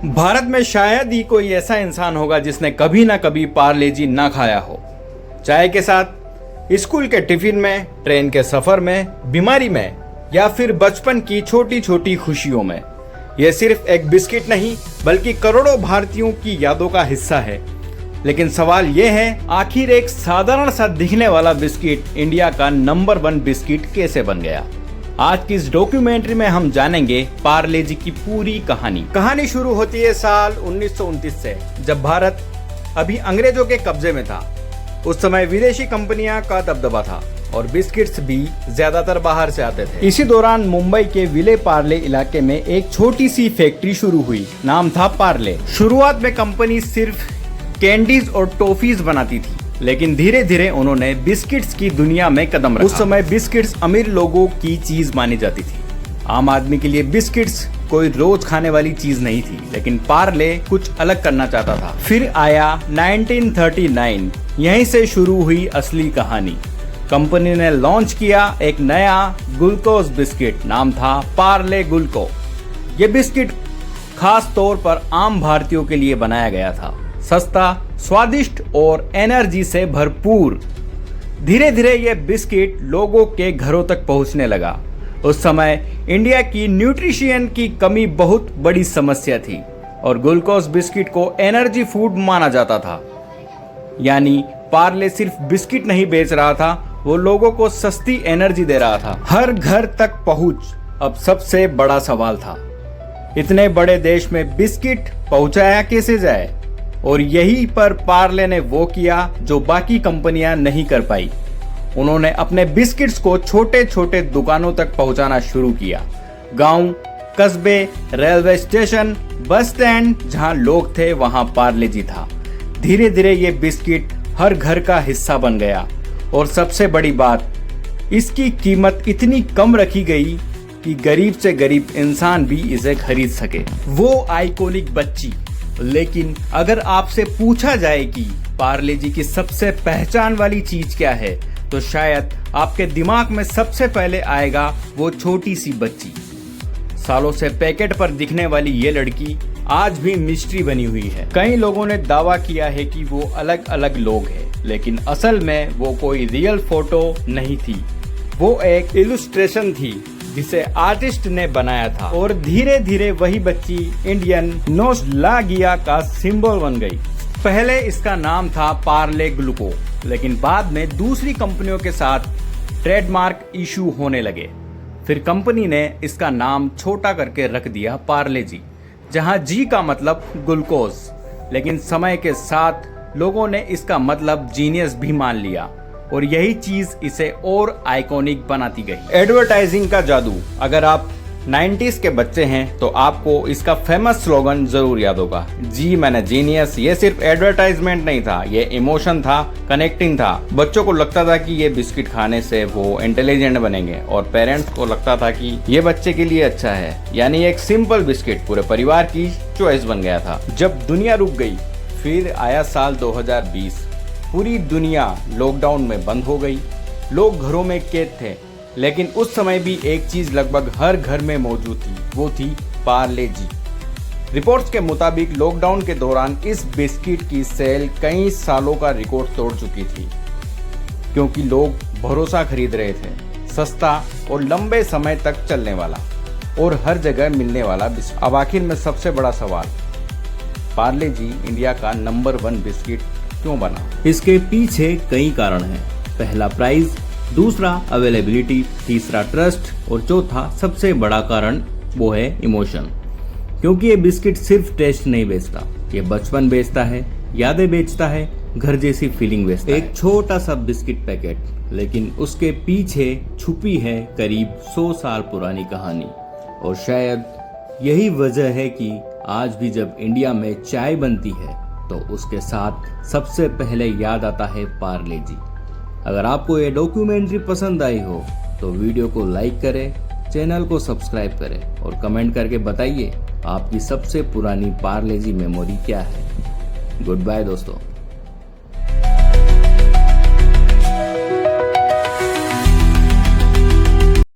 भारत में शायद ही कोई ऐसा इंसान होगा जिसने कभी ना कभी पार्ले जी ना खाया हो। चाय के साथ, स्कूल के टिफिन में, ट्रेन के सफर में, बीमारी में या फिर बचपन की छोटी छोटी खुशियों में। यह सिर्फ एक बिस्किट नहीं बल्कि करोड़ों भारतीयों की यादों का हिस्सा है। लेकिन सवाल यह है, आखिर एक साधारण सा दिखने वाला बिस्किट इंडिया का नंबर 1 बिस्किट कैसे बन गया। आज की इस डॉक्यूमेंट्री में हम जानेंगे पार्ले जी की पूरी कहानी। कहानी शुरू होती है साल 1929 से, जब भारत अभी अंग्रेजों के कब्जे में था। उस समय विदेशी कंपनियां का दबदबा था और बिस्किट्स भी ज्यादातर बाहर से आते थे। इसी दौरान मुंबई के विले पार्ले इलाके में एक छोटी सी फैक्ट्री शुरू हुई। नाम था पार्ले। शुरुआत में कंपनी सिर्फ कैंडीज और टॉफीज बनाती थी, लेकिन धीरे धीरे उन्होंने बिस्किट्स की दुनिया में कदम रखा। उस समय बिस्किट्स अमीर लोगों की चीज मानी जाती थी। आम आदमी के लिए बिस्किट्स कोई रोज खाने वाली चीज नहीं थी, लेकिन पार्ले कुछ अलग करना चाहता था। फिर आया 1939, यहीं से शुरू हुई असली कहानी। कंपनी ने लॉन्च किया एक नया ग्लूकोज बिस्किट, नाम था पार्ले ग्लूको। ये बिस्किट खास तौर पर आम भारतीयों के लिए बनाया गया था। सस्ता, स्वादिष्ट और एनर्जी से भरपूर। धीरे धीरे ये बिस्किट लोगों के घरों तक पहुंचने लगा। उस समय इंडिया की न्यूट्रिशन की कमी बहुत बड़ी समस्या थी और ग्लूकोज बिस्किट को एनर्जी फूड माना जाता था। यानी पार्ले सिर्फ बिस्किट नहीं बेच रहा था, वो लोगों को सस्ती एनर्जी दे रहा था। हर घर तक पहुंच अब सबसे बड़ा सवाल था। इतने बड़े देश में बिस्किट पहुंचाया कैसे जाए? और यहीं पर पार्ले ने वो किया जो बाकी कंपनियां नहीं कर पाई। उन्होंने अपने बिस्किट्स को छोटे छोटे दुकानों तक पहुंचाना शुरू किया। गांव, कस्बे, रेलवे स्टेशन, बस स्टैंड, जहां लोग थे वहां पार्ले जी था। धीरे धीरे ये बिस्किट हर घर का हिस्सा बन गया और सबसे बड़ी बात, इसकी कीमत इतनी कम रखी गई कि गरीब से गरीब इंसान भी इसे खरीद सके। वो आइकॉनिक बच्ची। लेकिन अगर आपसे पूछा जाए कि पार्ले जी की सबसे पहचान वाली चीज क्या है, तो शायद आपके दिमाग में सबसे पहले आएगा वो छोटी सी बच्ची। सालों से पैकेट पर दिखने वाली ये लड़की आज भी मिस्ट्री बनी हुई है। कई लोगों ने दावा किया है कि वो अलग अलग लोग हैं, लेकिन असल में वो कोई रियल फोटो नहीं थी। वो एक इलस्ट्रेशन थी जिसे आर्टिस्ट ने बनाया था और धीरे धीरे वही बच्ची इंडियन नोस्टैल्जिया का सिंबल बन गई। पहले इसका नाम था पार्ले ग्लूको, लेकिन बाद में दूसरी कंपनियों के साथ ट्रेडमार्क इशू होने लगे। फिर कंपनी ने इसका नाम छोटा करके रख दिया पार्ले जी, जहां जी का मतलब ग्लूकोज। लेकिन समय के साथ लोगों ने इसका मतलब जीनियस भी मान लिया और यही चीज इसे और आइकॉनिक बनाती गई। एडवर्टाइजिंग का जादू। अगर आप 90s के बच्चे हैं तो आपको इसका फेमस स्लोगन जरूर याद होगा, जी मैंने जीनियस। ये सिर्फ एडवर्टाइजमेंट नहीं था, ये इमोशन था, कनेक्टिंग था। बच्चों को लगता था कि ये बिस्किट खाने से वो इंटेलिजेंट बनेंगे और पेरेंट्स को लगता था कि ये बच्चे के लिए अच्छा है। यानी एक सिंपल बिस्किट पूरे परिवार की चॉइस बन गया था। जब दुनिया रुक गई, फिर आया साल 2020। पूरी दुनिया लॉकडाउन में बंद हो गई। लोग घरों में कैद थे, लेकिन उस समय भी एक चीज लगभग हर घर में मौजूद थी, वो थी पार्ले जी। रिपोर्ट्स के मुताबिक लॉकडाउन के दौरान इस बिस्किट की सेल कई सालों का रिकॉर्ड तोड़ चुकी थी, क्योंकि लोग भरोसा खरीद रहे थे। सस्ता और लंबे समय तक चलने वाला और हर जगह मिलने वाला बिस्किट। अब आखिर में सबसे बड़ा सवाल, पार्ले जी इंडिया का नंबर 1 बिस्किट क्यों बना? इसके पीछे कई कारण हैं। पहला प्राइस, दूसरा अवेलेबिलिटी, तीसरा ट्रस्ट और चौथा सबसे बड़ा कारण वो है इमोशन। क्योंकि ये बिस्किट सिर्फ टेस्ट नहीं बेचता, ये बचपन बेचता है, यादें बेचता है, घर जैसी फीलिंग बेचता है। एक छोटा सा बिस्किट पैकेट, लेकिन उसके पीछे छुपी है करीब 100 साल पुरानी कहानी। और शायद यही वजह है कि आज भी जब इंडिया में चाय बनती है तो उसके साथ सबसे पहले याद आता है पार्ले जी। अगर आपको ये डॉक्यूमेंट्री पसंद आई हो तो वीडियो को लाइक करें, चैनल को सब्सक्राइब करें और कमेंट करके बताइए आपकी सबसे पुरानी पार्ले जी मेमोरी क्या है। गुड बाय दोस्तों।